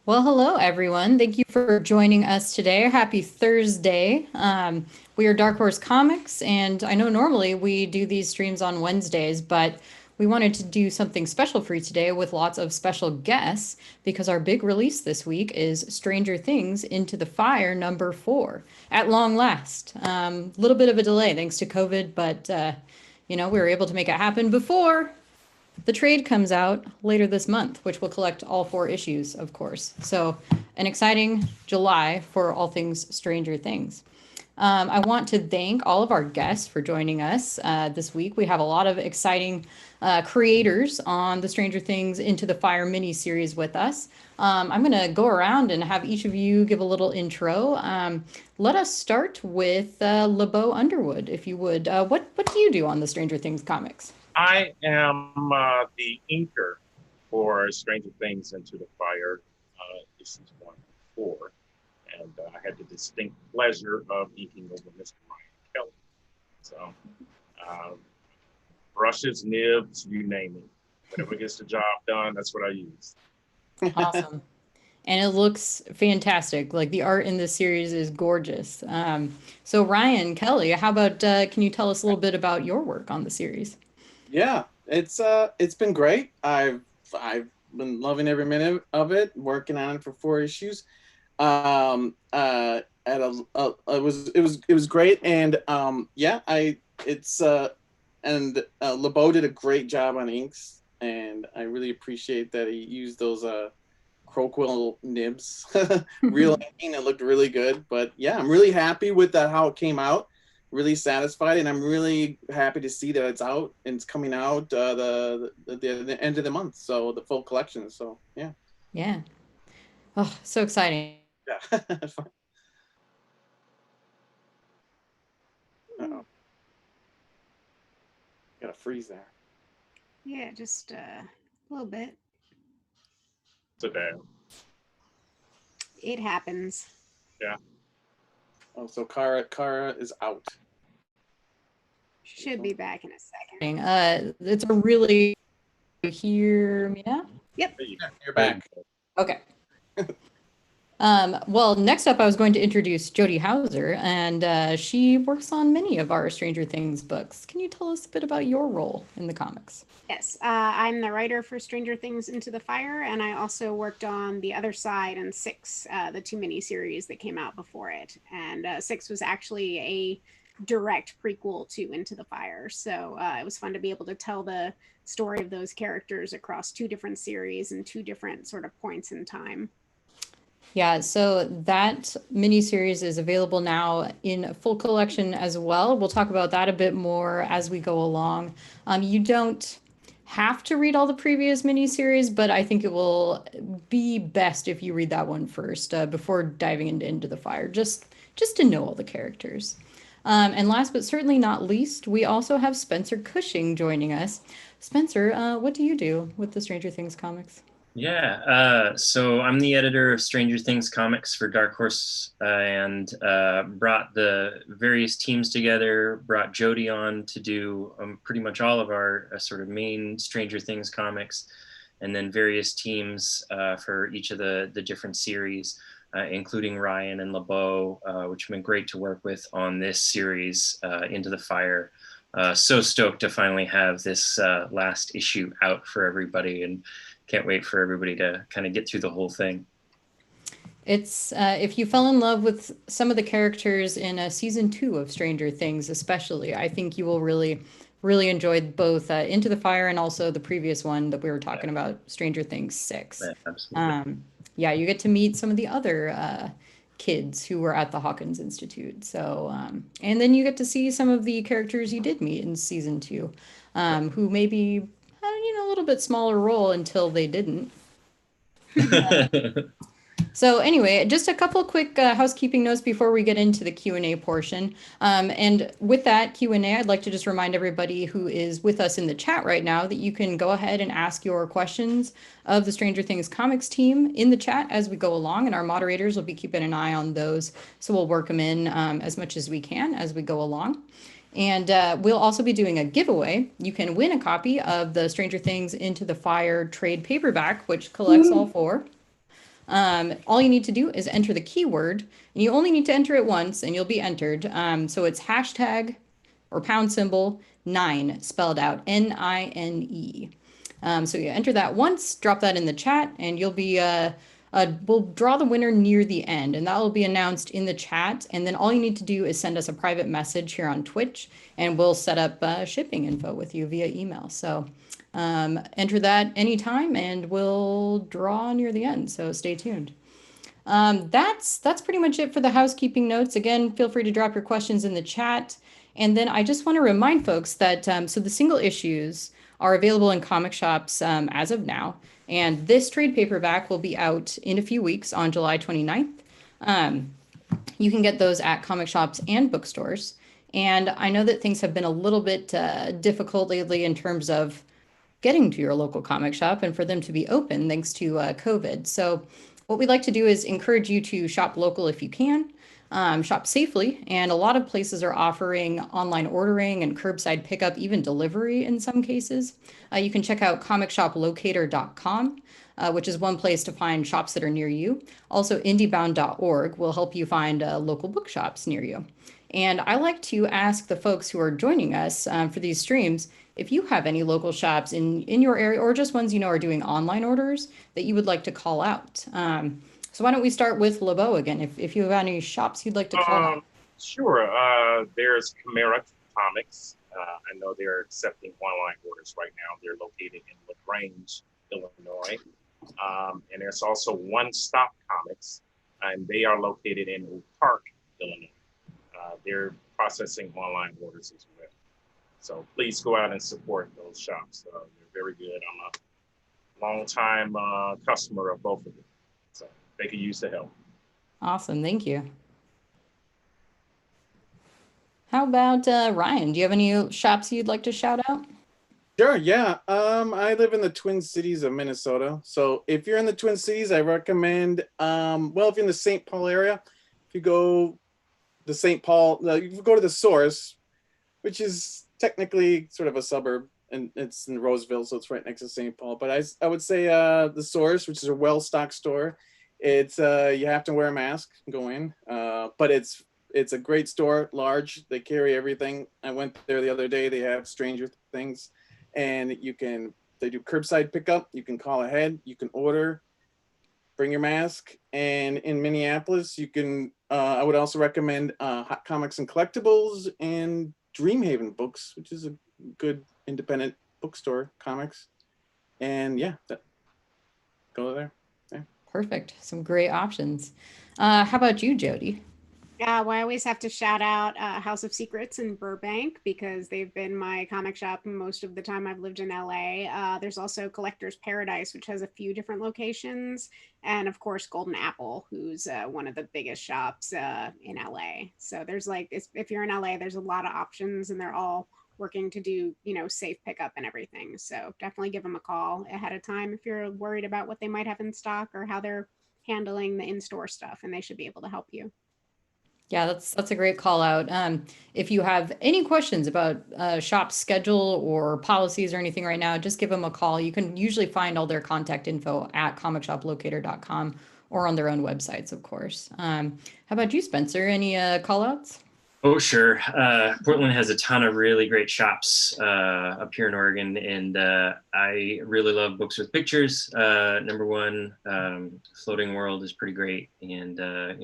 Well, hello everyone. Thank you for joining us today. Happy Thursday. We are Dark Horse Comics, and I know normally we do these streams on Wednesdays, but we wanted to do something special for you today with lots of special guests because our big release this week is Stranger Things Into the Fire #4 at long last. A little bit of a delay thanks to COVID, but we were able to make it happen before the trade comes out later this month, which will collect all four issues, of course. So, an exciting July for all things Stranger Things. I want to thank all of our guests for joining us this week. We have a lot of exciting creators on the Stranger Things Into the Fire mini series with us. I'm going to go around and have each of you give a little intro. Let us start with Beau Underwood, if you would. What do you do on the Stranger Things comics? I am the inker for Stranger Things Into the Fire, issues 1 to 4. And I had the distinct pleasure of inking over Mr. Ryan Kelly. So, uh, brushes, nibs, you name it. Whatever gets the job done, that's what I use. Awesome. And it looks fantastic. Like the art in this series is gorgeous. So Ryan Kelly, how about can you tell us a little bit about your work on the series? Yeah, it's been great. I've been loving every minute of it. Working on it for 4 issues. At it was great, and yeah, I it's and LeBeau did a great job on inks, and I really appreciate that he used those croquill nibs, real inking. It looked really good, but yeah, I'm really happy with that how it came out. Really satisfied, and I'm really happy to see that it's out and it's coming out the end of the month, so the full collection. So yeah, Yeah. Oh, so exciting. yeah. Uh-oh, got a freeze there. Yeah, just a little bit. Today. It happens. Yeah. Oh, so Kara is out. Should be back in a second. It's a really hear me now? Yep. Yeah, you're back. Okay. Well, next up, I was going to introduce Jody Hauser, and she works on many of our Stranger Things books. Can you tell us a bit about your role in the comics? Yes, I'm the writer for Stranger Things Into the Fire, and I also worked on The Other Side and Six, the two miniseries that came out before it. And Six was actually a direct prequel to Into the Fire. So it was fun to be able to tell the story of those characters across two different series and two different sort of points in time. Yeah, so that miniseries is available now in a full collection as well. We'll talk about that a bit more as we go along. You don't have to read all the previous miniseries, but I think it will be best if you read that one first before diving into the Fire, just to know all the characters. And last but certainly not least, we also have Spencer Cushing joining us. Spencer, what do you do with the Stranger Things comics? Yeah, so I'm the editor of Stranger Things comics for Dark Horse, and brought the various teams together, brought Jody on to do pretty much all of our sort of main Stranger Things comics, and then various teams for each of the different series, including Ryan and LeBeau, which have been great to work with on this series, Into the Fire. So stoked to finally have this last issue out for everybody, and can't wait for everybody to kind of get through the whole thing. It's if you fell in love with some of the characters in season 2 of Stranger Things, especially, I think you will really enjoy both Into the Fire and also the previous one that we were talking about, Stranger Things 6. Yeah, absolutely. Yeah, you get to meet some of the other kids who were at the Hawkins Institute. So, and then you get to see some of the characters you did meet in season 2, who maybe had, a little bit smaller role until they didn't. So anyway, just a couple quick housekeeping notes before we get into the Q&A portion. And with that Q&A, I'd like to just remind everybody who is with us in the chat right now that you can go ahead and ask your questions of the Stranger Things comics team in the chat as we go along, and our moderators will be keeping an eye on those. So we'll work them in as much as we can as we go along. And we'll also be doing a giveaway. You can win a copy of the Stranger Things Into the Fire trade paperback, which collects all four. All you need to do is enter the keyword, and you only need to enter it once, and you'll be entered. So it's hashtag or pound symbol 9, spelled out Nine. So you enter that once, drop that in the chat, and you'll be we'll draw the winner near the end, and that will be announced in the chat. And then all you need to do is send us a private message here on Twitch, and we'll set up shipping info with you via email. So enter that anytime, and we'll draw near the end. So stay tuned. That's pretty much it for the housekeeping notes. Again, feel free to drop your questions in the chat. And then I just want to remind folks that so the single issues are available in comic shops as of now. And this trade paperback will be out in a few weeks on July 29th. You can get those at comic shops and bookstores. And I know that things have been a little bit difficult lately in terms of getting to your local comic shop and for them to be open thanks to COVID. So what we'd like to do is encourage you to shop local if you can. Shop safely, and a lot of places are offering online ordering and curbside pickup, even delivery in some cases. You can check out comicshoplocator.com, which is one place to find shops that are near you. Also, indiebound.org will help you find local bookshops near you. And I like to ask the folks who are joining us for these streams if you have any local shops in your area, or just ones you know are doing online orders that you would like to call out. So why don't we start with Beau again, if you have any shops you'd like to call out. Sure. There's Chimera Comics. I know they're accepting online orders right now. They're located in LaGrange, Illinois. And there's also One Stop Comics, and they are located in Oak Park, Illinois. They're processing online orders as well. So please go out and support those shops. They're very good. I'm a long-time customer of both of them. So they could use the help. Awesome, thank you. How about Ryan? Do you have any shops you'd like to shout out? Sure, yeah. I live in the Twin Cities of Minnesota. So if you're in the Twin Cities, I recommend, well, if you're in the St. Paul area, if you go to St. Paul, you go to the Source, which is technically sort of a suburb, and it's in Roseville, so it's right next to St. Paul. But I would say the Source, which is a well-stocked store, it's you have to wear a mask and go in, but it's a great store, large. They carry everything. I went there the other day. They have Stranger Things, and they do curbside pickup. You can call ahead. You can order. Bring your mask. And in Minneapolis, you can. I would also recommend Hot Comics and Collectibles and Dreamhaven Books, which is a good independent bookstore, comics. And yeah, go there. Yeah. Perfect. Some great options. How about you, Jody? Yeah, well, I always have to shout out House of Secrets in Burbank because they've been my comic shop most of the time I've lived in LA. There's also Collector's Paradise, which has a few different locations. And of course, Golden Apple, who's one of the biggest shops in LA. So there's if you're in LA, there's a lot of options and they're all working to do, safe pickup and everything. So definitely give them a call ahead of time if you're worried about what they might have in stock or how they're handling the in-store stuff, and they should be able to help you. Yeah, that's a great call out. If you have any questions about shop schedule or policies or anything right now, just give them a call. You can usually find all their contact info at comicshoplocator.com or on their own websites, of course. How about you, Spencer? Any call outs? Oh, sure. Portland has a ton of really great shops up here in Oregon, and I really love Books with Pictures. Number one, Floating World is pretty great. And,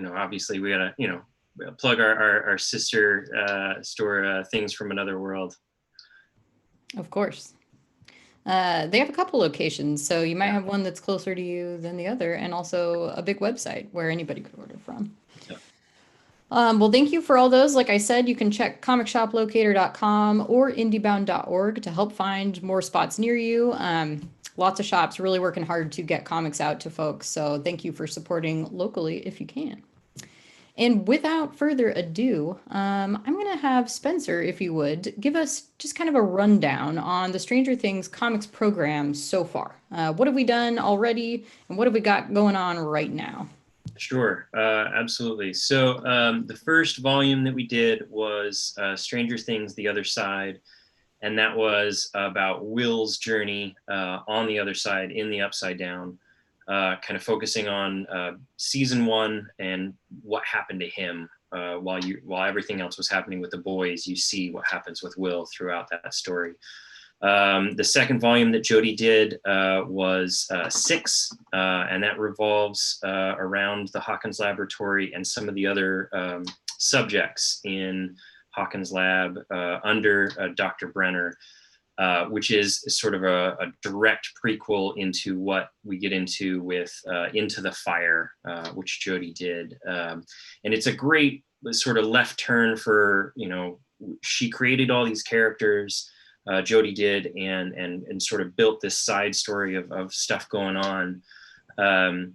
obviously we gotta, plug our sister store, Things from Another World. Of course. They have a couple locations, so you might have one that's closer to you than the other, and also a big website where anybody could order from. Yeah. Well, thank you for all those. Like I said, you can check comicshoplocator.com or indiebound.org to help find more spots near you. Lots of shops really working hard to get comics out to folks, so thank you for supporting locally if you can. And without further ado, I'm going to have Spencer, if you would, give us just kind of a rundown on the Stranger Things comics program so far. What have we done already, and what have we got going on right now? Sure, absolutely. So the first volume that we did was Stranger Things, The Other Side, and that was about Will's journey on the other side, in the Upside Down. kind of focusing on season 1 and what happened to him while everything else was happening with the boys. You see what happens with Will throughout that story. The second volume that Jody did was 6, and that revolves around the Hawkins Laboratory and some of the other subjects in Hawkins Lab under Dr. Brenner, which is sort of a direct prequel into what we get into with Into the Fire, which Jody did. And it's a great sort of left turn for, she created all these characters, Jody did, and sort of built this side story of stuff going on. And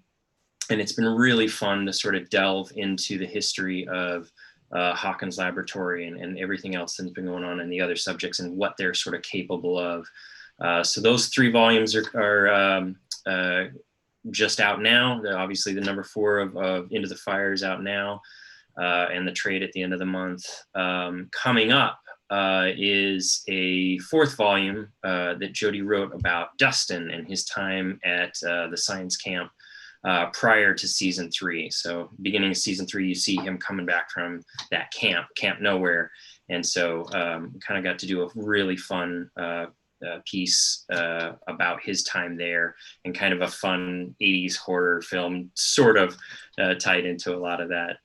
it's been really fun to sort of delve into the history of Hawkins Laboratory and everything else that's been going on in the other subjects and what they're sort of capable of. So those 3 volumes are just out now. Obviously the number 4 of Into the Fire is out now, and the trade at the end of the month. Coming up is a 4th volume that Jody wrote about Dustin and his time at the science camp prior to season 3. So beginning of season 3, you see him coming back from that Camp Nowhere. And so kind of got to do a really fun piece about his time there, and kind of a fun 80s horror film sort of tied into a lot of that.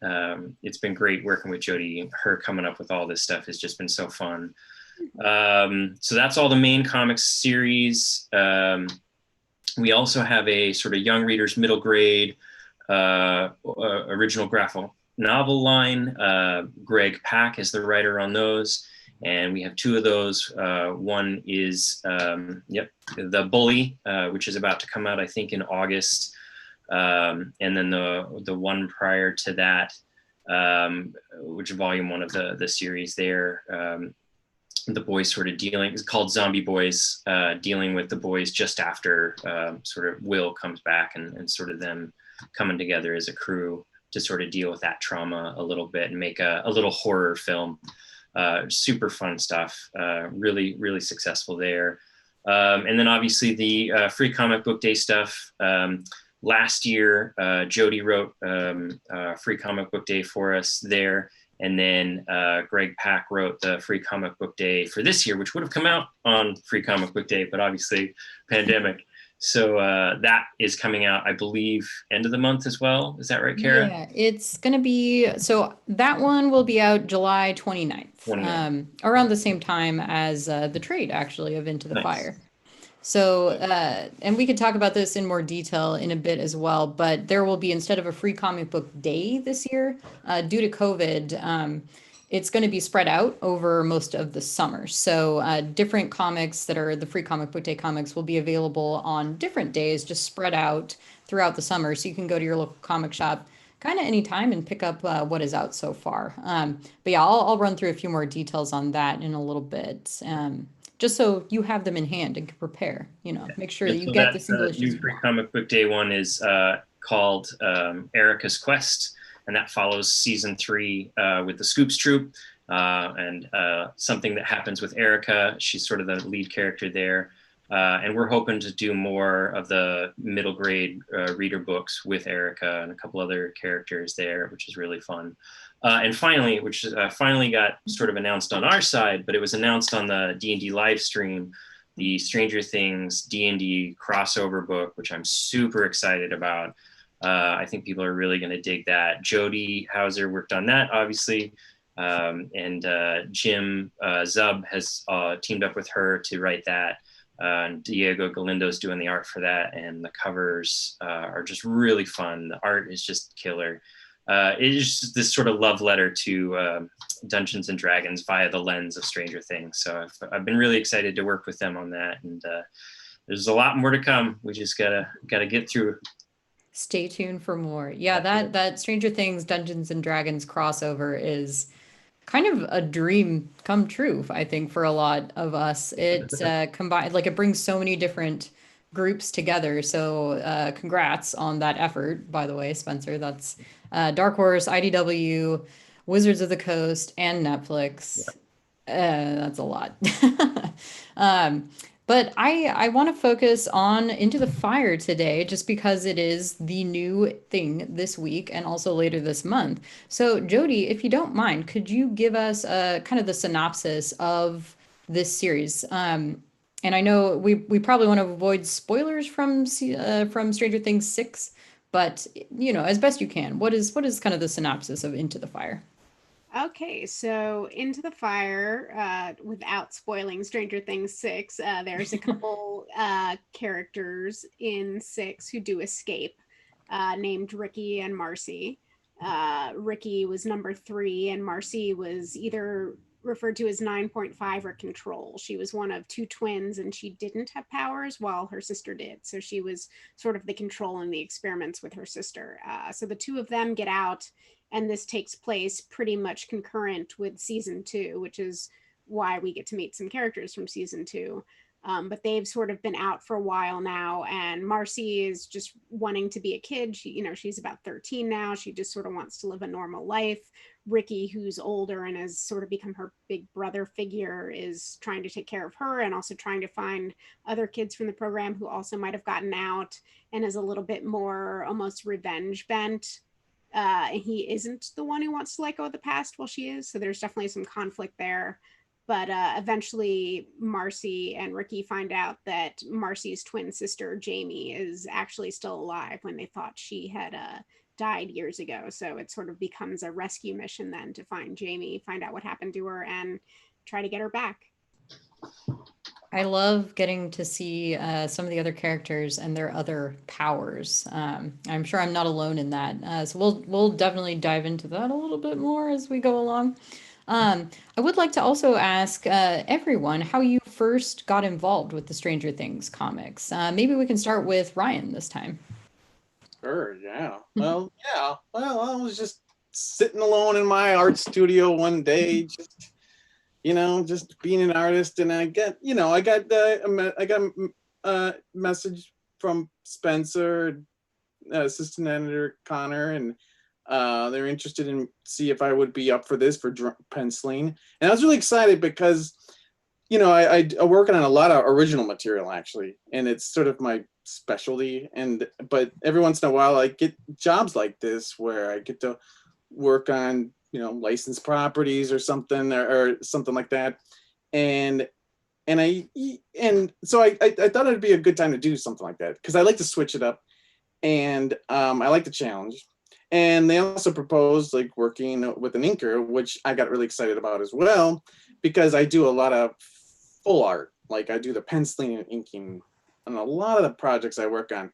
It's been great working with Jody. Her coming up with all this stuff has just been so fun. So that's all the main comics series. We also have a sort of young readers middle grade original graphic novel line. Greg Pak is the writer on those, and we have 2 of those. One is The Bully, which is about to come out, I think, in August, and then the one prior to that, which is volume 1 of the series there. The boys sort of dealing, it's called Zombie Boys, dealing with the boys just after sort of Will comes back, and sort of them coming together as a crew to sort of deal with that trauma a little bit and make a little horror film. Super fun stuff, really, really successful there. And then obviously the free comic book day stuff. Last year, Jody wrote free comic book day for us there. And then Greg Pak wrote the free comic book day for this year, which would have come out on free comic book day, but obviously pandemic. So that is coming out, I believe, end of the month as well. Is that right, Kara? Yeah, it's going to be, so that one will be out July 29th, around the same time as the trade, actually, of Into the Fire. So, and we could talk about this in more detail in a bit as well, but there will be, instead of a free comic book day this year, due to COVID, it's going to be spread out over most of the summer. So different comics that are the free comic book day comics will be available on different days, just spread out throughout the summer. So you can go to your local comic shop kind of anytime and pick up what is out so far. But yeah, I'll run through a few more details on that in a little bit. Just so you have them in hand and can prepare, make sure that you get the single issues. New free comic book day one is called Erica's Quest, and that follows season 3 with the Scoops Troop, and something that happens with Erica. She's sort of the lead character there, and we're hoping to do more of the middle grade reader books with Erica and a couple other characters there, which is really fun. And finally, which finally got sort of announced on our side, but it was announced on the D&D live stream, the Stranger Things D&D crossover book, which I'm super excited about. I think people are really going to dig that. Jody Hauser worked on that, obviously, and Jim Zub has teamed up with her to write that. Diego Galindo's doing the art for that, and the covers are just really fun. The art is just killer. It is just this sort of love letter to Dungeons and Dragons via the lens of Stranger Things. So I've been really excited to work with them on that, and there's a lot more to come. We just gotta get through. Stay tuned for more. Yeah, that Stranger Things Dungeons and Dragons crossover is kind of a dream come true, I think, for a lot of us. It combined, like, it brings so many different groups together. So congrats on that effort, by the way, Spencer. That's Dark Horse, IDW, Wizards of the Coast, and Netflix. That's a lot. But I want to focus on Into the Fire today, just because it is the new thing this week and also later this month. So, Jody, if you don't mind, could you give us a kind of the synopsis of this series? And I know we probably want to avoid spoilers from Stranger Things 6, but as best you can, what is kind of the synopsis of Into the Fire? Okay, so Into the Fire, without spoiling Stranger Things 6, there's a couple characters in 6 who do escape, named Ricky and Marcy. Ricky was number 3, and Marcy was either referred to as 9.5 or Control. She was one of 2 twins, and she didn't have powers while her sister did. So she was sort of the control in the experiments with her sister. So the 2 of them get out, and this takes place pretty much concurrent with season 2, which is why we get to meet some characters from season 2. But they've sort of been out for a while now, and Marcy is just wanting to be a kid. She's about 13 now. She just sort of wants to live a normal life. Ricky, who's older and has sort of become her big brother figure, is trying to take care of her and also trying to find other kids from the program who also might have gotten out, and is a little bit more almost revenge bent. He isn't the one who wants to let go of the past while she is, so there's definitely some conflict there. But eventually Marcy and Ricky find out that Marcy's twin sister Jamie is actually still alive when they thought she had died years ago. So it sort of becomes a rescue mission then to find Jamie, find out what happened to her, and try to get her back. I love getting to see some of the other characters and their other powers. I'm sure I'm not alone in that. So we'll definitely dive into that a little bit more as we go along. I would like to also ask everyone how you first got involved with the Stranger Things comics. Maybe we can start with Ryan this time. Sure, yeah. Well, yeah. Well, I was just sitting alone in my art studio one day, just being an artist, and I got a message from Spencer, assistant editor Connor, and they're interested in see if I would be up for this for penciling, and I was really excited because I working on a lot of original material actually, and it's sort of my specialty. But every once in a while I get jobs like this where I get to work on licensed properties or something like that, and so I thought it'd be a good time to do something like that because I like to switch it up, and I like the challenge. And they also proposed like working with an inker, which I got really excited about as well, because I do a lot of full art. Like I do the penciling and inking on a lot of the projects I work on.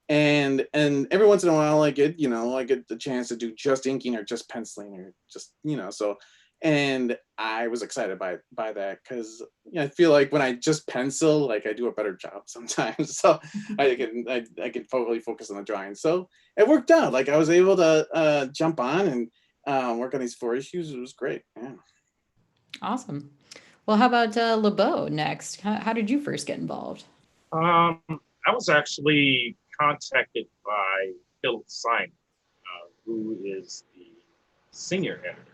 And every once in a while I get the chance to do just inking or just penciling or just, so, and I was excited by that because I feel like when I just pencil, like I do a better job sometimes. So I can totally focus on the drawing. So it worked out. Like I was able to jump on and work on these 4 issues. It was great. Yeah. Awesome. Well, how about LeBeau next? How did you first get involved? I was actually contacted by Philip Simon, who is the senior editor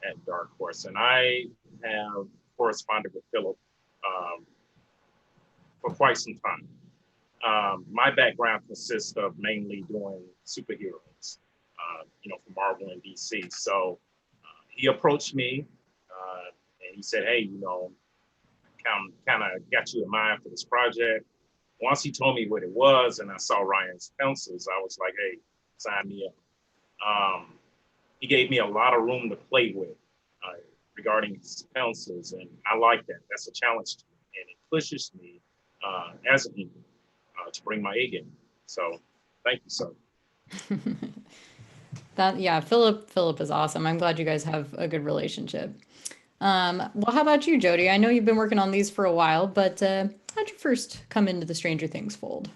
at Dark Horse, and I have corresponded with Philip for quite some time. My background consists of mainly doing superheroes, for Marvel and DC. So he approached me and he said, "Hey, kind of got you in mind for this project." Once he told me what it was and I saw Ryan's pencils, I was like, "Hey, sign me up." He gave me a lot of room to play with regarding his pencils, and I like that. That's a challenge to me, and it pushes me as an inker to bring my A game. So, thank you, sir. Philip is awesome. I'm glad you guys have a good relationship. Well, how about you, Jody? I know you've been working on these for a while, but how'd you first come into the Stranger Things fold?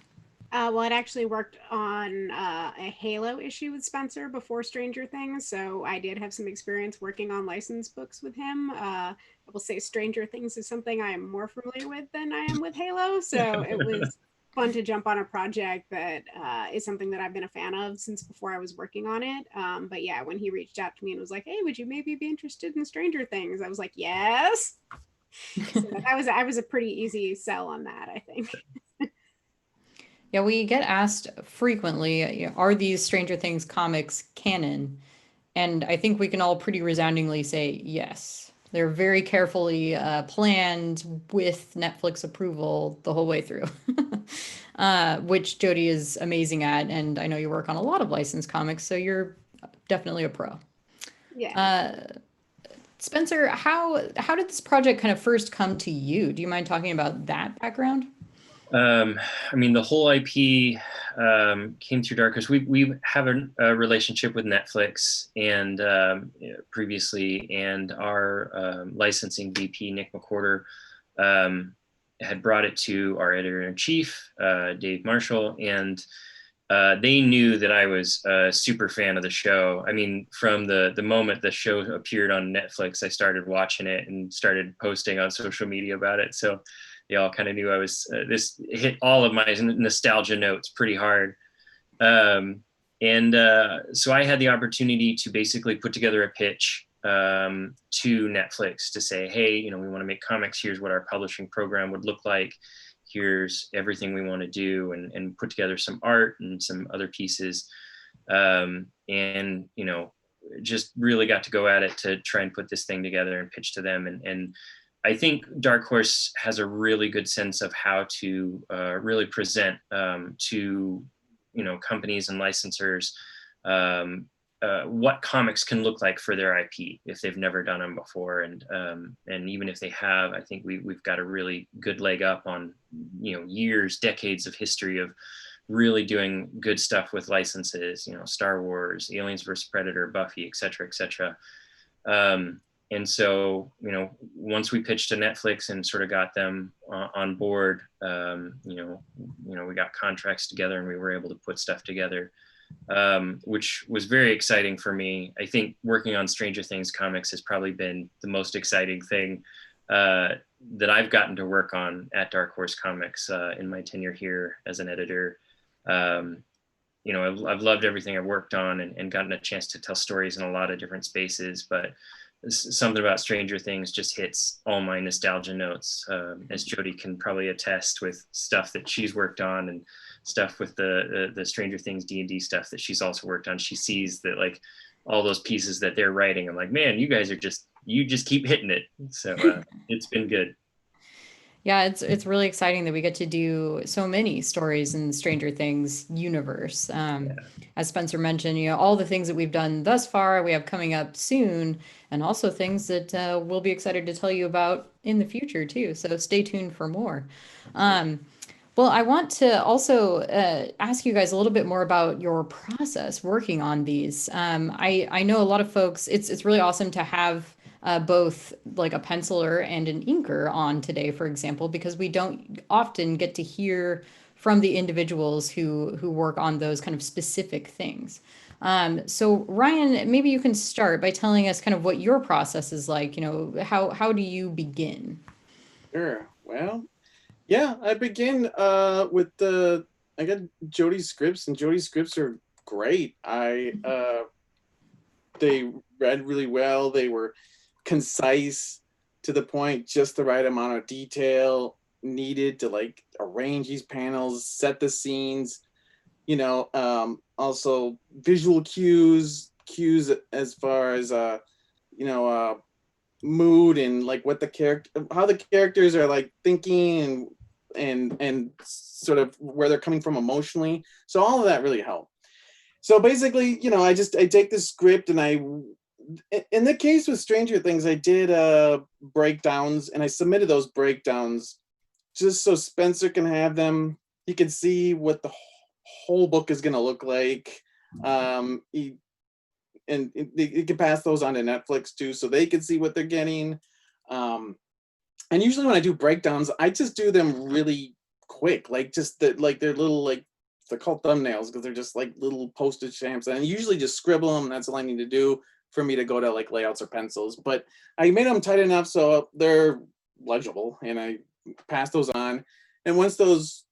Well, I'd actually worked on a Halo issue with Spencer before Stranger Things, so I did have some experience working on licensed books with him. I will say Stranger Things is something I am more familiar with than I am with Halo, so it was fun to jump on a project that is something that I've been a fan of since before I was working on it. But yeah, when he reached out to me and was like, "Hey, would you maybe be interested in Stranger Things?" I was like, "Yes." So I was a pretty easy sell on that, I think. Yeah, we get asked frequently, are these Stranger Things comics canon? And I think we can all pretty resoundingly say yes. They're very carefully planned with Netflix approval the whole way through, which Jody is amazing at. And I know you work on a lot of licensed comics, so you're definitely a pro. Yeah. Spencer, how did this project kind of first come to you? Do you mind talking about that background? I mean, the whole IP came through Dark Horse. We have a relationship with Netflix and previously, and our licensing VP Nick McWhorter had brought it to our editor-in-chief Dave Marshall, and they knew that I was a super fan of the show. I mean, from the moment the show appeared on Netflix, I started watching it and started posting on social media about it. So they all kind of knew I was, this hit all of my nostalgia notes pretty hard. So I had the opportunity to basically put together a pitch to Netflix to say, hey, you know, we want to make comics. Here's what our publishing program would look like. Here's everything we want to do, and put together some art and some other pieces. And, you know, just really got to go at it to try and put this thing together and pitch to them. And I think Dark Horse has a really good sense of how to really present to, you know, companies and licensors what comics can look like for their IP if they've never done them before, and even if they have, I think we've got a really good leg up on, you know, years, decades of history of really doing good stuff with licenses. You know, Star Wars, Aliens vs Predator, Buffy, etc., etc. And so, you know, once we pitched to Netflix and sort of got them on board, you know, we got contracts together and we were able to put stuff together, which was very exciting for me. I think working on Stranger Things comics has probably been the most exciting thing that I've gotten to work on at Dark Horse Comics in my tenure here as an editor. You know, I've loved everything I've worked on and gotten a chance to tell stories in a lot of different spaces, but something about Stranger Things just hits all my nostalgia notes, as Jody can probably attest, with stuff that she's worked on and stuff with the Stranger Things D&D stuff that she's also worked on. She sees that, like, all those pieces that they're writing, I'm like, man, you guys are you just keep hitting it. So it's been good. Yeah, it's really exciting that we get to do so many stories in the Stranger Things universe. As Spencer mentioned, you know, all the things that we've done thus far, we have coming up soon, and also things that we'll be excited to tell you about in the future too. So stay tuned for more. Well, I want to also ask you guys a little bit more about your process working on these. I know a lot of folks, it's really awesome to have both like a penciler and an inker on today, for example, because we don't often get to hear from the individuals who work on those kind of specific things. So Ryan, maybe you can start by telling us kind of what your process is like. You know, how do you begin? Sure. Well, yeah, I begin with I got Jody's scripts, and Jody's scripts are great. They read really well. They were concise, to the point, just the right amount of detail needed to, like, arrange these panels, set the scenes, you know, also visual cues as far as you know, mood and like what how the characters are like thinking and sort of where they're coming from emotionally. So all of that really helped. So basically, you know, I take this script, and in the case with Stranger Things, I did breakdowns, and I submitted those breakdowns just so Spencer can have them. He can see what the whole book is going to look like. He can pass those on to Netflix too, so they can see what they're getting. And usually when I do breakdowns, I just do them really quick, like just they're little, like, they're called thumbnails because they're just like little postage stamps, and I usually just scribble them, and that's all I need to do for me to go to like layouts or pencils. But I made them tight enough so they're legible, and I pass those on. And once those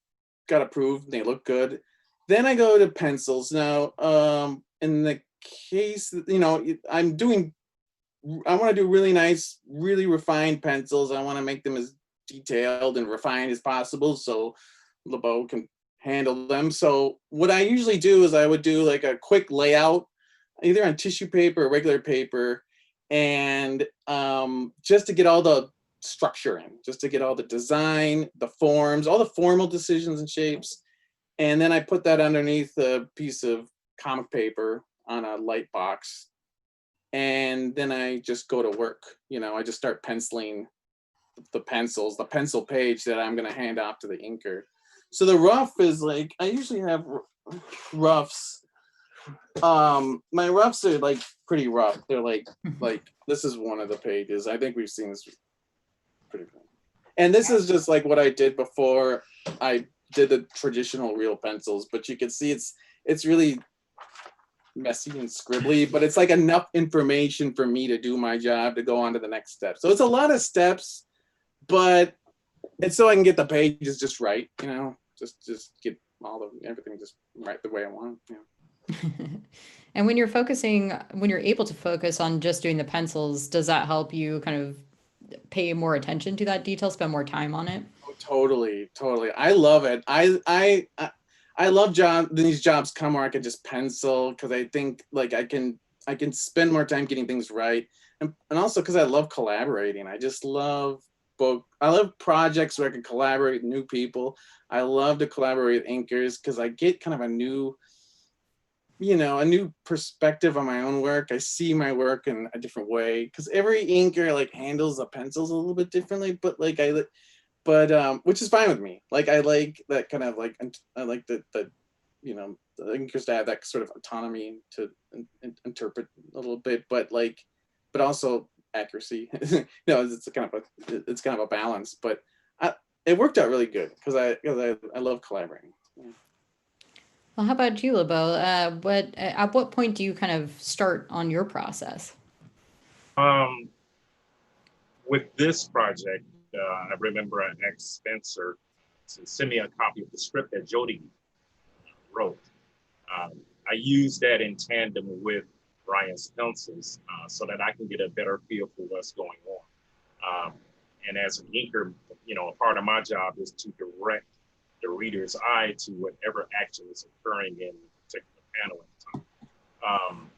got approved, they look good, then I go to pencils. Now, in the case, you know, I'm doing really nice, really refined pencils. I want to make them as detailed and refined as possible so LeBeau can handle them. So what I usually do is I would do like a quick layout, either on tissue paper or regular paper, and just to get all the structure in, just to get all the design, the forms, all the formal decisions and shapes. And then I put that underneath a piece of comic paper on a light box. And then I just go to work. I just start penciling the pencil page that I'm going to hand off to the inker. So the rough is like, I usually have roughs. My roughs are like pretty rough. They're like this is one of the pages. I think we've seen this pretty good. And this is just like what I did before I did the traditional real pencils, but you can see it's really messy and scribbly, but it's like enough information for me to do my job to go on to the next step. So it's a lot of steps, but it's so I can get the pages just right, just get everything just right the way I want. And when you're able to focus on just doing the pencils, does that help you kind of pay more attention to that detail, spend more time on it? Oh, totally. I love it. I love these jobs come where I can just pencil, because I think like I can spend more time getting things right, and also because I love collaborating. I just love I love projects where I can collaborate with new people. I love to collaborate with inkers because I get kind of a new perspective on my own work. I see my work in a different way because every inker like handles the pencils a little bit differently, but which is fine with me. Like I like that kind of like, I like the inkers to have that sort of autonomy to interpret a little bit, but also accuracy. It's kind of a balance, but it worked out really good because I love collaborating. Yeah. Well, how about you, LeBeau? At what point do you kind of start on your process? With this project, I remember I asked Spencer to send me a copy of the script that Jody wrote. I used that in tandem with Ryan's pencils so that I can get a better feel for what's going on. And as an inker, a part of my job is to direct the reader's eye to whatever action is occurring in a particular panel at the time.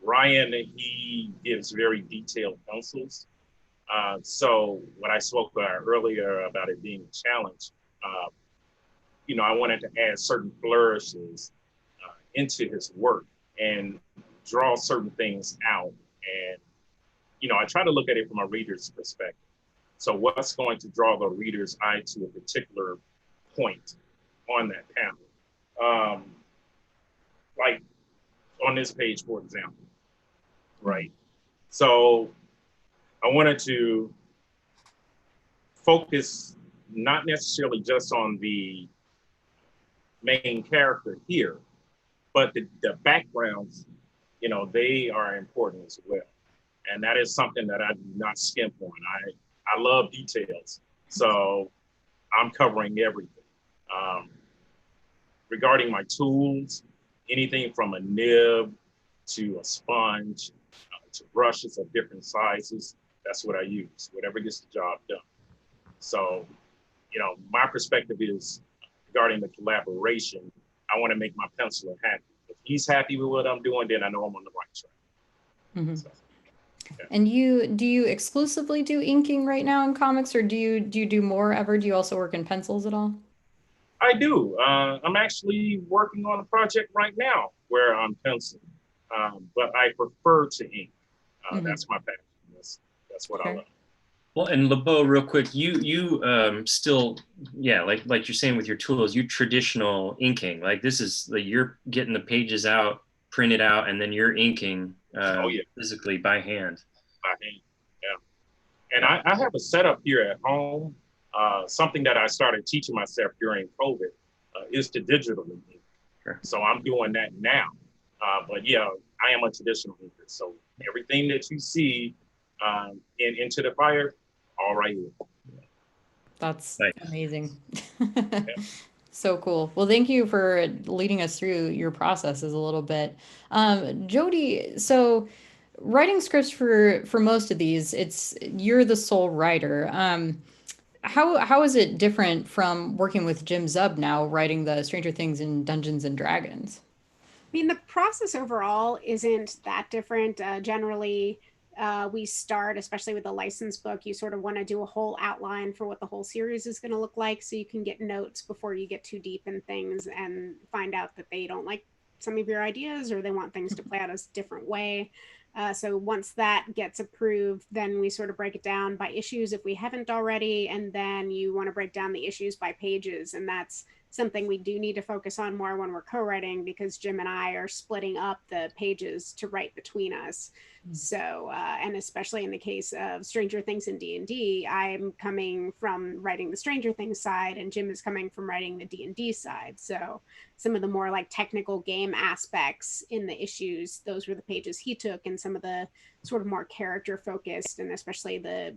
Ryan, he gives very detailed pencils. So when I spoke about earlier about it being a challenge, I wanted to add certain flourishes into his work and draw certain things out. And, I try to look at it from a reader's perspective. So what's going to draw the reader's eye to a particular point on that panel? Like on this page, for example, right? So I wanted to focus not necessarily just on the main character here, but the backgrounds, they are important as well. And that is something that I do not skimp on. I love details. So I'm covering everything. Regarding my tools, anything from a nib to a sponge to brushes of different sizes, that's what I use, whatever gets the job done. So, my perspective is regarding the collaboration, I want to make my penciler happy. If he's happy with what I'm doing, then I know I'm on the right track. Mm-hmm. So, yeah. And do you exclusively do inking right now in comics, or do you do more ever? Do you also work in pencils at all? I do. I'm actually working on a project right now where I'm penciling, but I prefer to ink. That's my passion. That's what I love. Well, and LeBeau, real quick, you still, like you're saying with your tools, you traditional inking. Like this is like you're getting the pages out, printed out, and then you're inking physically by hand. By hand, yeah. And I have a setup here at home. Something that I started teaching myself during COVID is to digitally ink. Sure. So I'm doing that now. But yeah, I am a traditional inker. So everything that you see Into the Fire, all right here. That's nice. Amazing. Yeah. So cool. Well, thank you for leading us through your processes a little bit. Jody, so writing scripts for most of these, you're the sole writer. How is it different from working with Jim Zub now, writing the Stranger Things and Dungeons and Dragons? I mean, the process overall isn't that different. Generally, we start, especially with a licensed book, you sort of want to do a whole outline for what the whole series is going to look like, so you can get notes before you get too deep in things and find out that they don't like some of your ideas or they want things to play out a different way. So once that gets approved, then we sort of break it down by issues if we haven't already, and then you want to break down the issues by pages, and that's something we do need to focus on more when we're co-writing, because Jim and I are splitting up the pages to write between us. So, and especially in the case of Stranger Things and D&D, I'm coming from writing the Stranger Things side, and Jim is coming from writing the D&D side. So some of the more like technical game aspects in the issues, those were the pages he took, and some of the sort of more character focused, and especially the,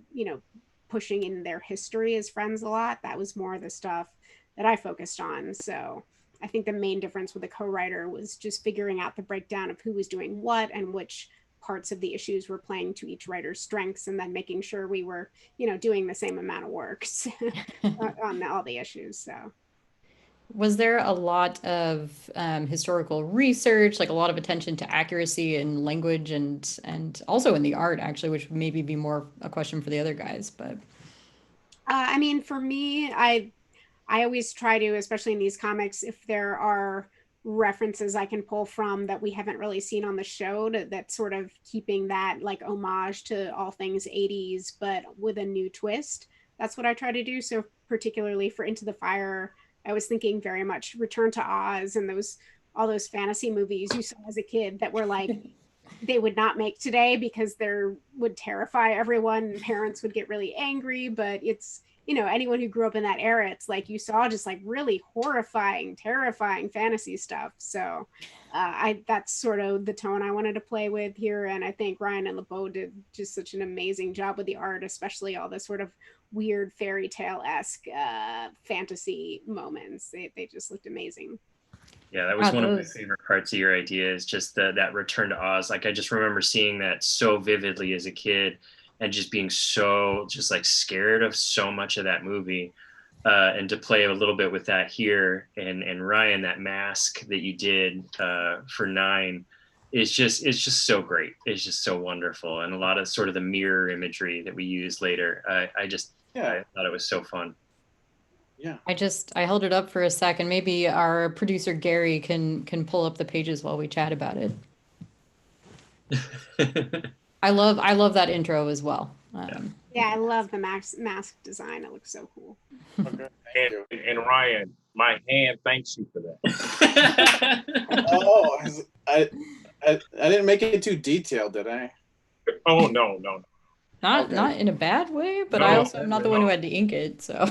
pushing in their history as friends a lot, that was more of the stuff that I focused on. So I think the main difference with a co-writer was just figuring out the breakdown of who was doing what and which parts of the issues were playing to each writer's strengths, and then making sure we were, doing the same amount of work on all the issues. So Was there a lot of historical research, like a lot of attention to accuracy in language and also in the art, actually, which would maybe be more a question for the other guys, but I mean, for me, I always try to, especially in these comics, if there are references I can pull from that we haven't really seen on the show, that sort of keeping that like homage to all things 80s, but with a new twist. That's what I try to do. So particularly for Into the Fire, I was thinking very much Return to Oz and all those fantasy movies you saw as a kid that were like, they would not make today because they would terrify everyone and parents would get really angry. But it's, anyone who grew up in that era, it's like you saw just like really horrifying, terrifying fantasy stuff. So that's sort of the tone I wanted to play with here. And I think Ryan and LeBeau did just such an amazing job with the art, especially all the sort of weird fairy tale-esque fantasy moments. They just looked amazing. Yeah, that was one of my favorite parts of your idea, is just that Return to Oz. Like, I just remember seeing that so vividly as a kid and just being so just like scared of so much of that movie. And to play a little bit with that here, and Ryan, that mask that you did for 9 it's just so great. It's just so wonderful. And a lot of sort of the mirror imagery that we use later. I thought it was so fun. Yeah. I held it up for a second. Maybe our producer Gary can pull up the pages while we chat about it. I love that intro as well. Yeah, I love the mask design. It looks so cool. Okay. And Ryan, my hand thanks you for that. Oh, I didn't make it too detailed, did I? Oh no. Not in a bad way, but No, I also am not the one who no. had to ink it, so.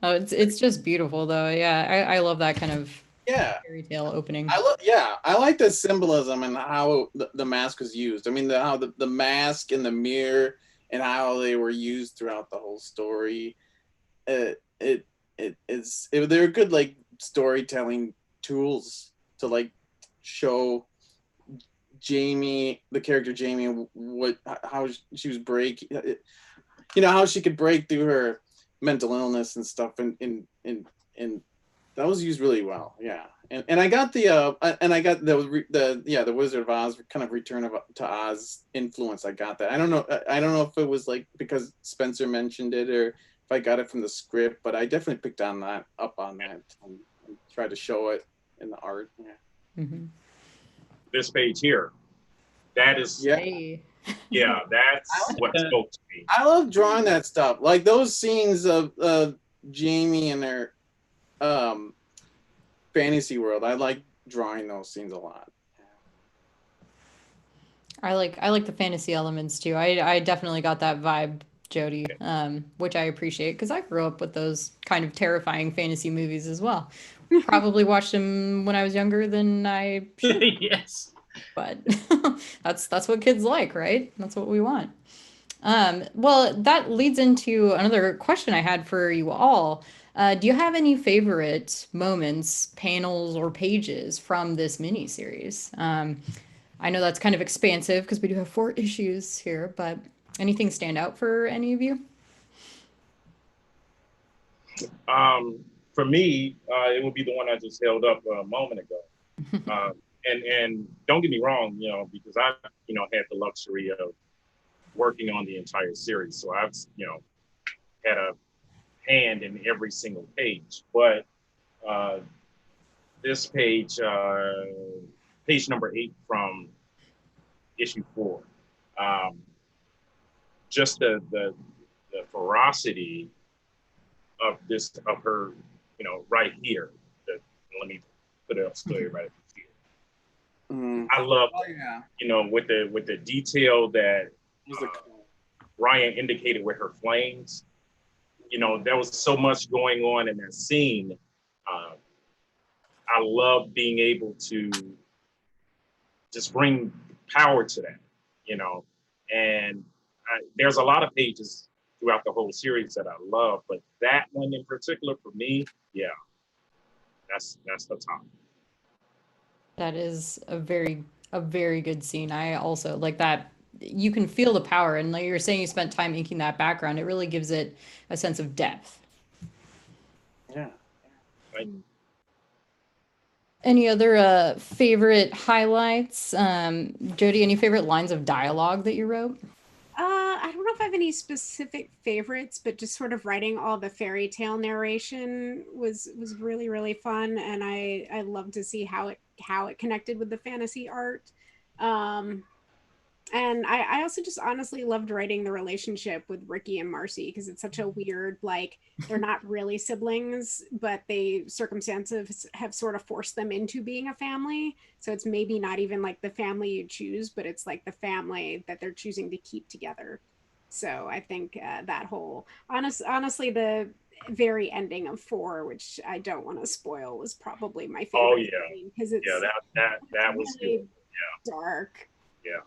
Oh, it's just beautiful though. Yeah, I love that kind of fairy tale opening. I like the symbolism and how the mask was used. I mean, how the mask and the mirror and how they were used throughout the whole story. They're good like storytelling tools to like show Jamie, the character Jamie, how she was breaking, how she could break through her mental illness and stuff, and that was used really well. Yeah. And I got the Wizard of Oz kind of Return to Oz influence. I got that. I don't know if it was like because Spencer mentioned it or if I got it from the script, but I definitely picked up on that and tried to show it in the art. Yeah. Mm-hmm. This page here, that is that's what spoke to me. I love drawing that stuff, like those scenes of Jamie and her fantasy world. I like drawing those scenes a lot. I like the fantasy elements too. I definitely got that vibe, Jody, which I appreciate because I grew up with those kind of terrifying fantasy movies as well. Probably watched them when I was younger than I should. Yes. But that's what kids like, right? That's what we want. Well, that leads into another question I had for you all. Do you have any favorite moments, panels, or pages from this miniseries? I know that's kind of expansive because we do have 4 issues here, but anything stand out for any of you? For me, it would be the one I just held up a moment ago. And don't get me wrong, because I, had the luxury of working on the entire series, so I've, had a hand in every single page. But this page, page number 8 from issue 4, just the ferocity of her, right here. Let me put it up so everybody can see it. I love, with the detail that Ryan indicated with her flames. There was so much going on in that scene. I love being able to just bring power to that, and there's a lot of pages throughout the whole series that I love, but that one in particular for me, yeah, that's the top. That is a very good scene. I also like that. You can feel the power, and like you're saying, you spent time inking that background. It really gives it a sense of depth. Yeah. Right. Any other favorite highlights? Jody, any favorite lines of dialogue that you wrote? I don't know if I have any specific favorites, but just sort of writing all the fairy tale narration was really, really fun, and I love to see how it connected with the fantasy art. And I also just honestly loved writing the relationship with Ricky and Marcy, because it's such a weird, like, they're not really siblings, but circumstances have sort of forced them into being a family. So it's maybe not even like the family you choose, but it's like the family that they're choosing to keep together. So I think that whole, honestly, the very ending of 4, which I don't want to spoil, was probably my favorite. Oh yeah, because it's that was really good. Yeah, dark. yeah.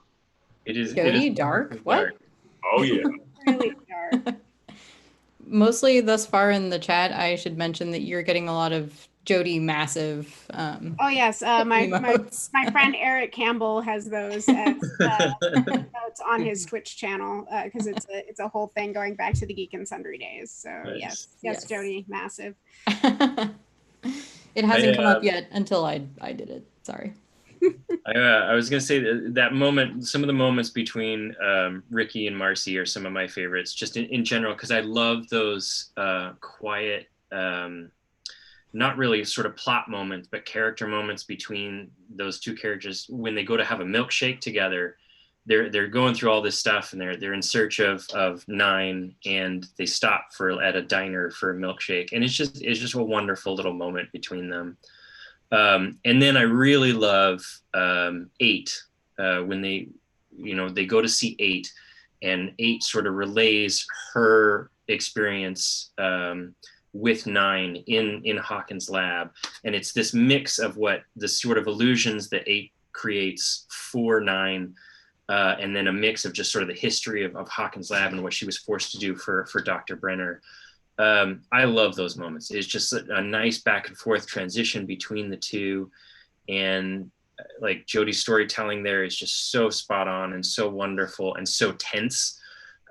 It is dark. dark. What? Oh yeah. Really dark. Mostly thus far in the chat, I should mention that you're getting a lot of Jody massive. Oh yes, my friend Eric Campbell has those as notes on his Twitch channel, because it's a whole thing going back to the Geek and Sundry days. So Nice. yes, Jody, massive. It hasn't come up yet until I did it. Sorry. I was going to say that moment, some of the moments between Ricky and Marcy are some of my favorites, just in general, because I love those quiet, not really sort of plot moments, but character moments between those two characters when they go to have a milkshake together. They're going through all this stuff, and they're in search of 9, and they stop at a diner for a milkshake, and it's just a wonderful little moment between them. And then I really love 8 when they go to see 8, and 8 sort of relays her experience with 9 in Hawkins' lab, and it's this mix of what the sort of illusions that 8 creates for 9, and then a mix of just sort of the history of Hawkins' lab and what she was forced to do for Dr. Brenner. I love those moments. It's just a nice back and forth transition between the two. And like Jody's storytelling there is just so spot on and so wonderful and so tense.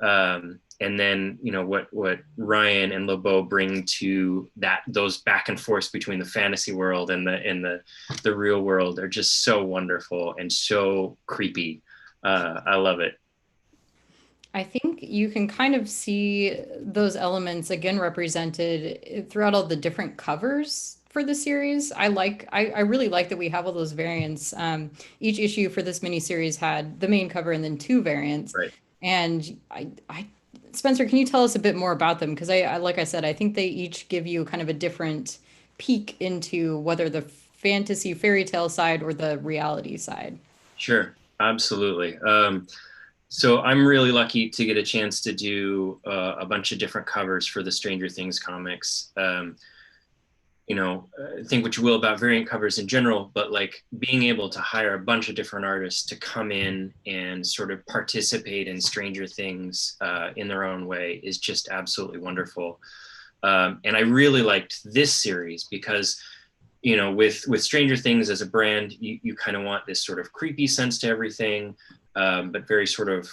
And then, what Ryan and LeBeau bring to those back and forths between the fantasy world and the real world are just so wonderful and so creepy. I love it. I think you can kind of see those elements again represented throughout all the different covers for the series. I really like that we have all those variants. Each issue for this miniseries had the main cover and then 2 variants. Right. And Spencer, can you tell us a bit more about them? Because like I said, I think they each give you kind of a different peek into whether the fantasy fairy tale side or the reality side. Sure, absolutely. So I'm really lucky to get a chance to do a bunch of different covers for the Stranger Things comics. Think what you will about variant covers in general, but like being able to hire a bunch of different artists to come in and sort of participate in Stranger Things in their own way is just absolutely wonderful. And I really liked this series because you know, with Stranger Things as a brand, you kind of want this sort of creepy sense to everything, but very sort of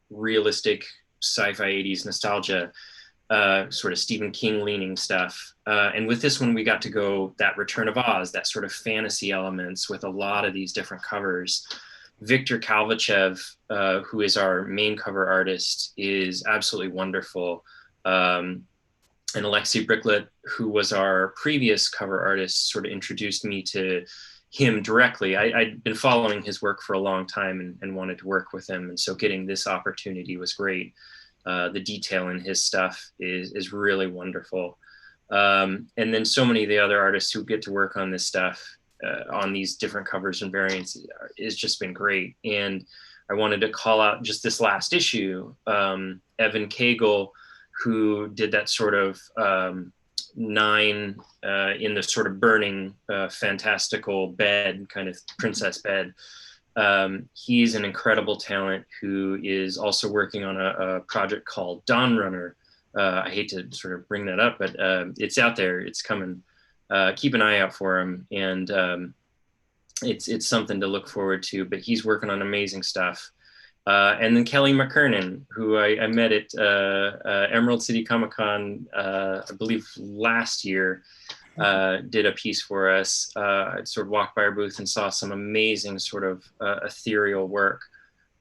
realistic sci-fi 80s nostalgia, sort of Stephen King leaning stuff. And with this one, we got to go that Return of Oz, that sort of fantasy elements with a lot of these different covers. Victor Kalvachev, who is our main cover artist, is absolutely wonderful. And Alexei Bricklet, who was our previous cover artist, sort of introduced me to him directly. I'd been following his work for a long time and wanted to work with him. And so getting this opportunity was great. The detail in his stuff is really wonderful. And then so many of the other artists who get to work on this stuff, on these different covers and variants, has just been great. And I wanted to call out just this last issue, Evan Cagle, who did that sort of 9 in the sort of burning fantastical bed, kind of princess bed. He's an incredible talent who is also working on a project called Dawn Runner. I hate to sort of bring that up, but it's out there, it's coming. Keep an eye out for him, and it's something to look forward to, but he's working on amazing stuff. And then Kelly Mckernan, who I met at Emerald City Comic Con, I believe last year, did a piece for us. I sort of walked by our booth and saw some amazing sort of ethereal work,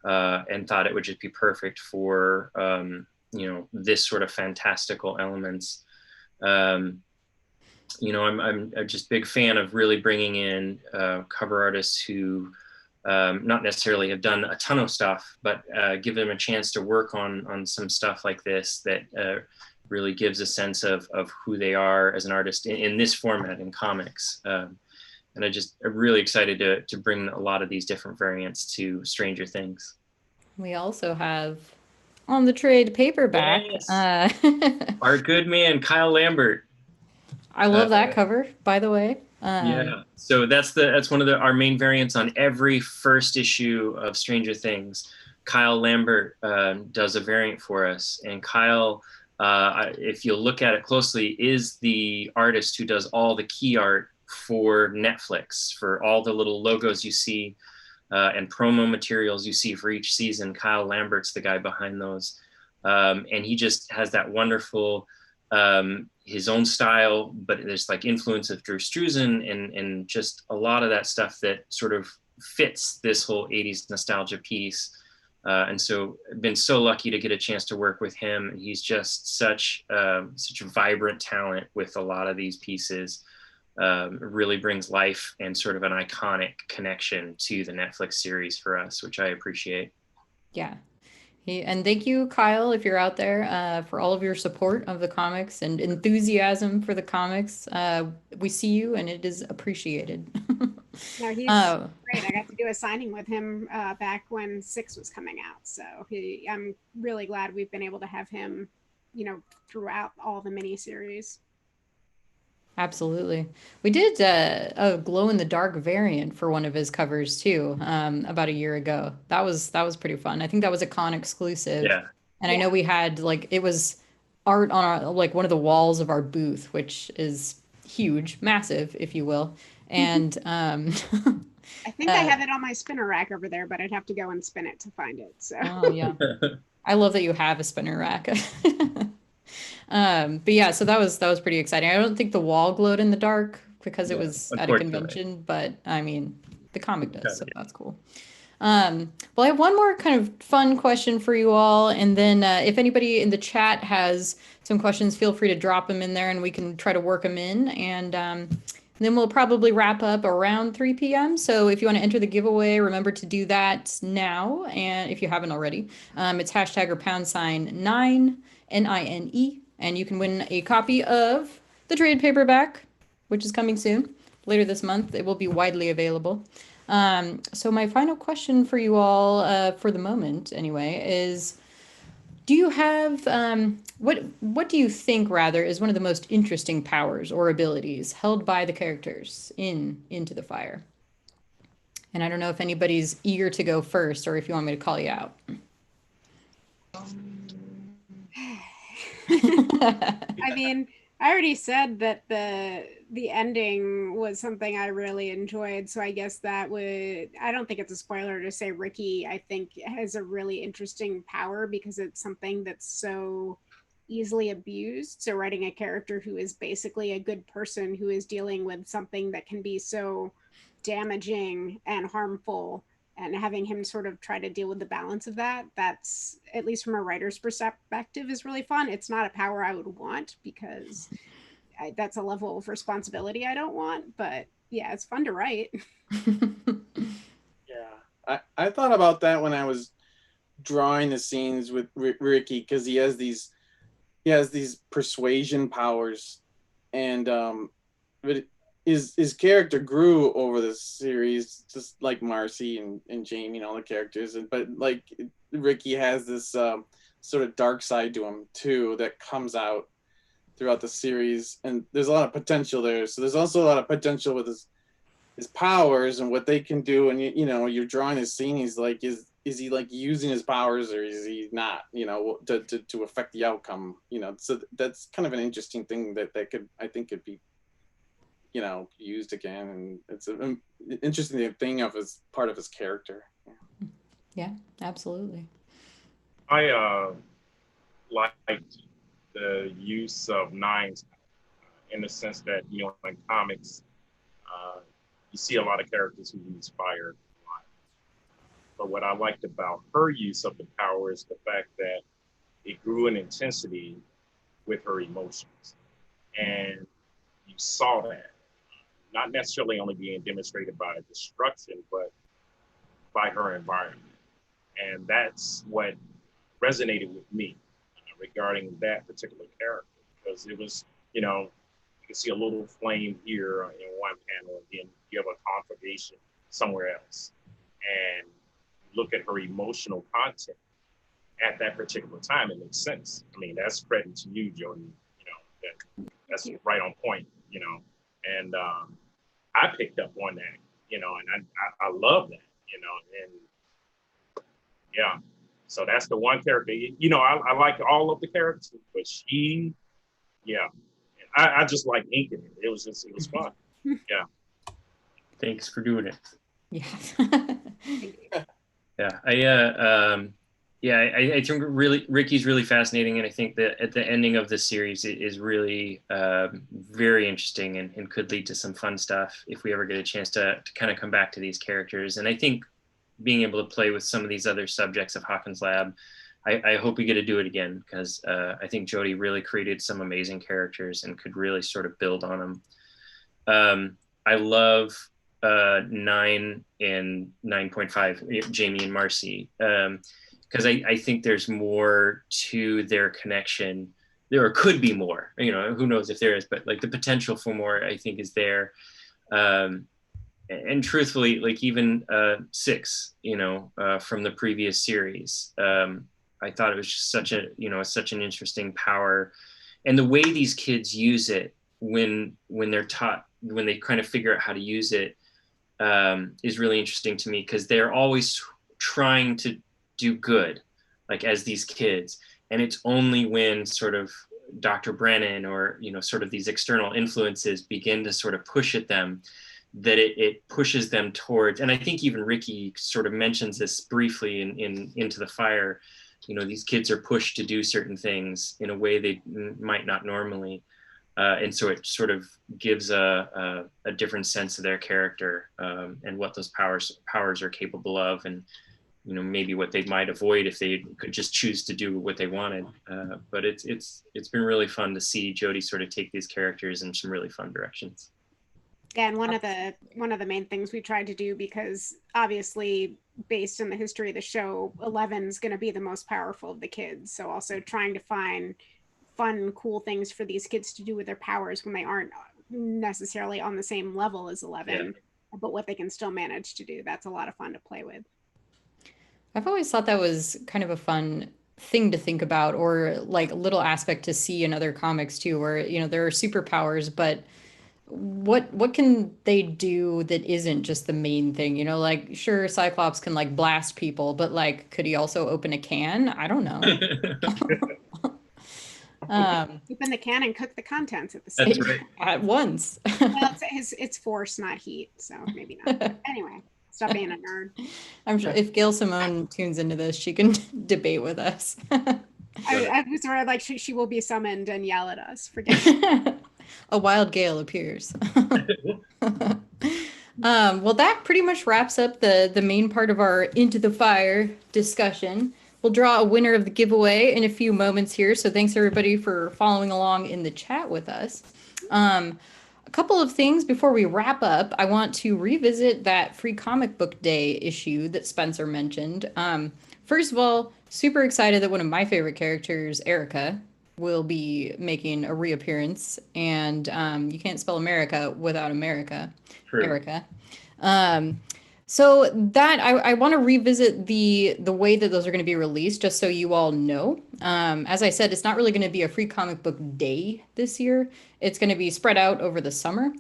and thought it would just be perfect for, you know, this sort of fantastical elements. You know, I'm just a big fan of really bringing in cover artists who not necessarily have done a ton of stuff, but give them a chance to work on some stuff like this that really gives a sense of who they are as an artist in this format in comics. And I'm really excited to bring a lot of these different variants to Stranger Things. We also have on the trade paperback. Yes. Our good man, Kyle Lambert. I love that cover, by the way. Yeah, so that's one of our main variants on every first issue of Stranger Things. Kyle Lambert does a variant for us, and Kyle, if you look at it closely, is the artist who does all the key art for Netflix, for all the little logos you see and promo materials you see for each season. Kyle Lambert's the guy behind those, and he just has that wonderful his own style, but there's like influence of Drew Struzan and just a lot of that stuff that sort of fits this whole 80s nostalgia piece. And so I've been so lucky to get a chance to work with him. He's just such a vibrant talent with a lot of these pieces. Really brings life and sort of an iconic connection to the Netflix series for us, which I appreciate. Yeah. And thank you, Kyle, if you're out there, for all of your support of the comics and enthusiasm for the comics. We see you, and it is appreciated. No, he's great. I got to do a signing with him back when 6 was coming out. So I'm really glad we've been able to have him, you know, throughout all the miniseries. Absolutely. We did a glow-in-the-dark variant for one of his covers too, about a year ago. That was pretty fun. I think that was a con exclusive. Yeah. And I know we had it was art on our one of the walls of our booth, which is huge, massive, if you will. And I think I have it on my spinner rack over there, but I'd have to go and spin it to find it. So. Oh yeah. I love that you have a spinner rack. But yeah, so that was pretty exciting. I don't think the wall glowed in the dark because it was at a convention, but I mean, the comic does, so that's cool. Well, I have one more kind of fun question for you all, and then if anybody in the chat has some questions, feel free to drop them in there, and we can try to work them in, and then we'll probably wrap up around 3 p.m. So if you want to enter the giveaway, remember to do that now, and if you haven't already, it's hashtag or #9 NINE. And you can win a copy of the trade paperback, which is coming soon. Later this month, it will be widely available. So my final question for you all, for the moment anyway, is do you have, what do you think, rather, is one of the most interesting powers or abilities held by the characters in Into the Fire? And I don't know if anybody's eager to go first or if you want me to call you out. I mean, I already said that the ending was something I really enjoyed, so I guess that would, I don't think it's a spoiler to say Ricky, I think, has a really interesting power because it's something that's so easily abused. So writing a character who is basically a good person who is dealing with something that can be so damaging and harmful, and having him sort of try to deal with the balance of that, that's, at least from a writer's perspective, is really fun. It's not a power I would want because that's a level of responsibility I don't want, but yeah, it's fun to write. Yeah, I thought about that when I was drawing the scenes with Ricky, because he has these persuasion powers, and but his character grew over the series, just like Marcy and Jamie and all the characters, but like Ricky has this sort of dark side to him too that comes out throughout the series, and there's a lot of potential there. So there's also a lot of potential with his powers and what they can do, and you're drawing his scene. He's like, is he like using his powers, or is he not, to affect the outcome, so that's kind of an interesting thing that could be used again, and it's an interesting thing of his part of his character. Yeah, absolutely. I liked the use of nines in the sense that, in comics, you see a lot of characters who use fire a lot. But what I liked about her use of the power is the fact that it grew in intensity with her emotions. And you saw that, not necessarily only being demonstrated by destruction, but by her environment. And that's what resonated with me regarding that particular character, because it was, you can see a little flame here in one panel, and then you have a conflagration somewhere else. And look at her emotional content at that particular time, it makes sense. I mean, that's credit to you, Jody. That's right on point, and I picked up on that, and I love that, and yeah. So that's the one character, I like all of the characters, but she, yeah, I just like inking it. It was fun. Yeah. Thanks for doing it. Yeah. Yeah, I think Ricky's really fascinating, and I think that at the ending of this series it is really very interesting and could lead to some fun stuff if we ever get a chance to kind of come back to these characters. And I think being able to play with some of these other subjects of Hawkins Lab, I hope we get to do it again, because I think Jody really created some amazing characters and could really sort of build on them. I love 9 and 9.5, Jamie and Marcy, because I think there's more to their connection. There could be more, who knows if there is, but like the potential for more, I think, is there. And truthfully, like even 6, from the previous series, I thought it was just such an interesting power, and the way these kids use it when they're taught, when they kind of figure out how to use it, is really interesting to me, because they're always trying to do good, like as these kids, and it's only when sort of Dr. Brennan or sort of these external influences begin to sort of push at them, that it pushes them towards, and I think even Ricky sort of mentions this briefly in Into the Fire, these kids are pushed to do certain things in a way they might not normally, and so it sort of gives a different sense of their character, and what those powers are capable of, and maybe what they might avoid if they could just choose to do what they wanted. But it's been really fun to see Jody sort of take these characters in some really fun directions. Yeah, and one of the main things we tried to do, because obviously based on the history of the show, 11's going to be the most powerful of the kids. So also trying to find fun, cool things for these kids to do with their powers when they aren't necessarily on the same level as 11, but what they can still manage to do. That's a lot of fun to play with. I've always thought that was kind of a fun thing to think about, or like a little aspect to see in other comics too, where there are superpowers, but what can they do that isn't just the main thing? Like, sure, Cyclops can like blast people, but like, could he also open a can? I don't know. Open the can and cook the contents at the same That's time. right. At once. Well, it's force, not heat, so maybe not. But anyway, stop being a nerd. I'm sure if Gail Simone tunes into this, she can debate with us. I was sort of like she will be summoned and yell at us. Forget it. A wild gale appears. Well, that pretty much wraps up the main part of our Into the Fire discussion. We'll draw a winner of the giveaway in a few moments here. So thanks everybody for following along in the chat with us. A couple of things before we wrap up. I want to revisit that Free Comic Book Day issue that Spencer mentioned. First of all, super excited that one of my favorite characters, Erica, will be making a reappearance. And you can't spell America without America. True. Erica. So that I want to revisit the way that those are going to be released, just so you all know. As I said, it's not really going to be a Free Comic Book Day this year. It's going to be spread out over the summer.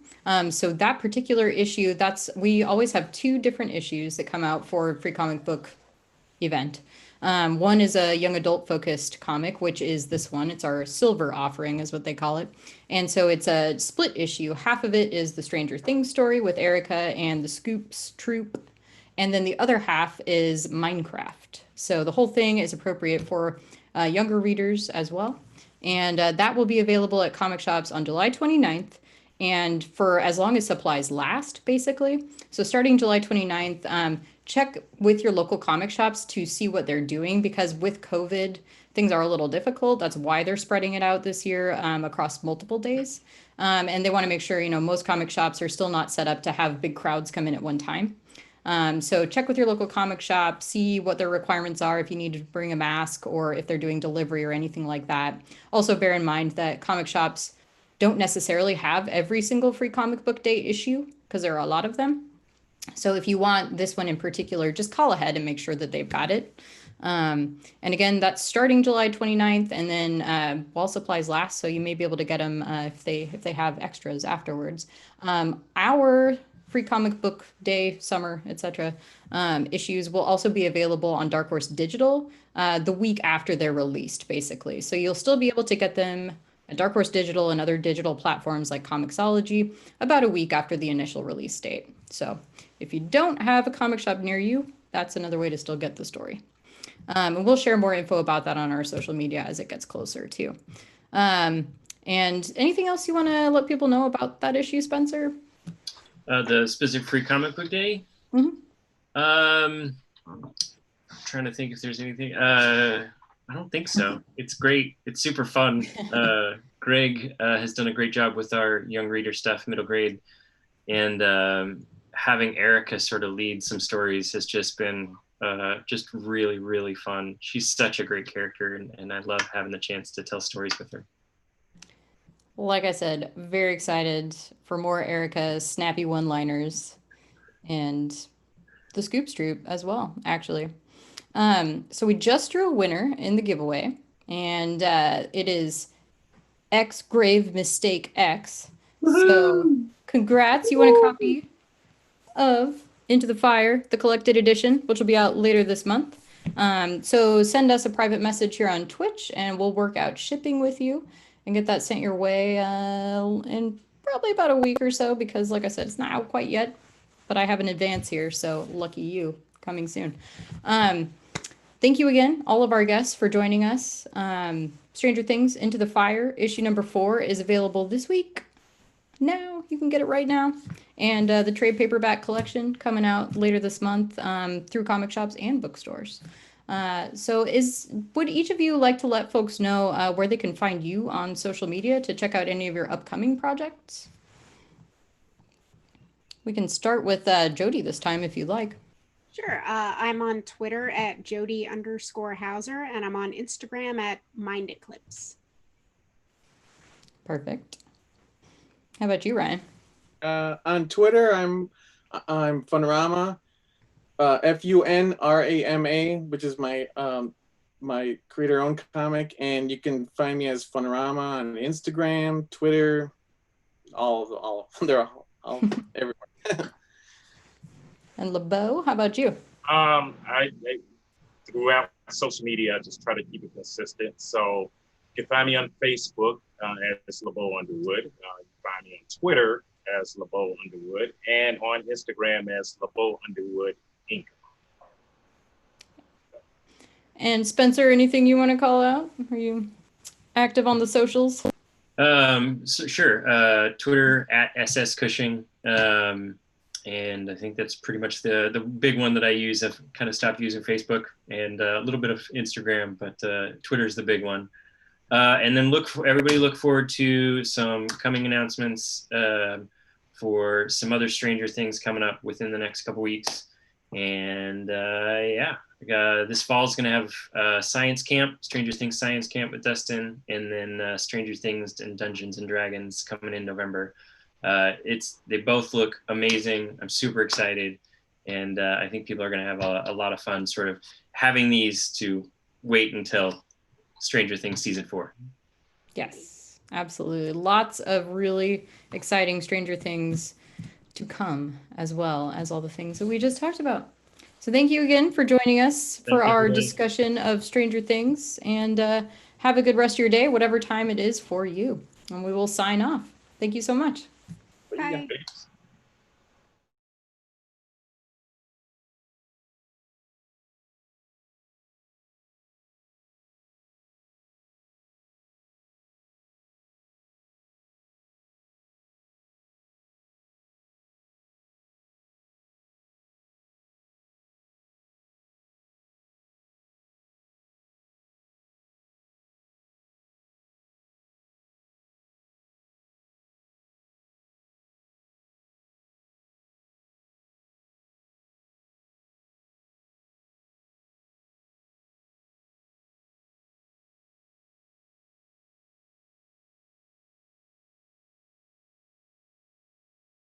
So that particular issue, we always have two different issues that come out for Free Comic Book event. One is a young adult focused comic, which is this one. It's our silver offering is what they call it. And so it's a split issue. Half of it is the Stranger Things story with Erica and the Scoops troupe. And then the other half is Minecraft. So the whole thing is appropriate for younger readers as well. And that will be available at comic shops on July 29th. And for as long as supplies last, basically. So starting July 29th, check with your local comic shops to see what they're doing, because with COVID, things are a little difficult. That's why they're spreading it out this year across multiple days. And they want to make sure, most comic shops are still not set up to have big crowds come in at one time. So check with your local comic shop, see what their requirements are, if you need to bring a mask or if they're doing delivery or anything like that. Also bear in mind that comic shops don't necessarily have every single Free Comic Book Day issue, because there are a lot of them. So if you want this one in particular, just call ahead and make sure that they've got it. And again, that's starting July 29th, and then while supplies last, so you may be able to get them if they have extras afterwards. Our Free Comic Book Day, summer, etc. Issues will also be available on Dark Horse Digital the week after they're released, basically. So you'll still be able to get them at Dark Horse Digital and other digital platforms like Comixology about a week after the initial release date. So if you don't have a comic shop near you, that's another way to still get the story. And we'll share more info about that on our social media as it gets closer too. And anything else you want to let people know about that issue, Spencer? The specific Free Comic Book Day? Mm-hmm. I'm trying to think if there's anything. I don't think so. It's great. It's super fun. Greg has done a great job with our young reader stuff, middle grade. And having Erica sort of lead some stories has just been just really, really fun. She's such a great character, and I love having the chance to tell stories with her. Like I said, very excited for more Erica's snappy one-liners and the Scoops Troop as well, actually. So we just drew a winner in the giveaway, and it is X Grave Mistake X. So congrats. You won a copy of Into the Fire, the collected edition, which will be out later this month. So send us a private message here on Twitch, and we'll work out shipping with you and get that sent your way in probably about a week or so, because like I said, it's not out quite yet, but I have an advance here, so lucky you, coming soon. Thank you again, all of our guests, for joining us. Stranger Things Into the Fire, issue number 4 is available this week. Now, you can get it right now. And the trade paperback collection coming out later this month through comic shops and bookstores. So would each of you like to let folks know where they can find you on social media to check out any of your upcoming projects? We can start with Jody this time if you'd like. Sure. I'm on Twitter at Jody_Hauser, and I'm on Instagram at MindEclipse. Perfect. How about you, Ryan? On Twitter, I'm Funrama, Funrama, which is my my creator-owned comic, and you can find me as Funrama on Instagram, Twitter, all they're all everywhere. And Beau, how about you? I throughout social media, I just try to keep it consistent. So You can find me on Facebook as LeBeau Underwood. You can find me on Twitter as LeBeau Underwood, and on Instagram as LeBeau Underwood Inc. And Spencer, anything you want to call out? Are you active on the socials? So sure. Twitter at SS Cushing. And I think that's pretty much the big one that I use. I've kind of stopped using Facebook and a little bit of Instagram, but Twitter's the big one. And then everybody look forward to some coming announcements for some other Stranger Things coming up within the next couple weeks. And this fall is going to have science camp, Stranger Things science camp with Dustin, and then Stranger Things and Dungeons and Dragons coming in November. They both look amazing. I'm super excited, and I think people are going to have a lot of fun sort of having these to wait until Stranger Things season 4. Yes, absolutely. Lots of really exciting Stranger Things to come, as well as all the things that we just talked about. So thank you again for joining us for our discussion of Stranger Things, and have a good rest of your day, whatever time it is for you. And we will sign off. Thank you so much. Bye. Thanks.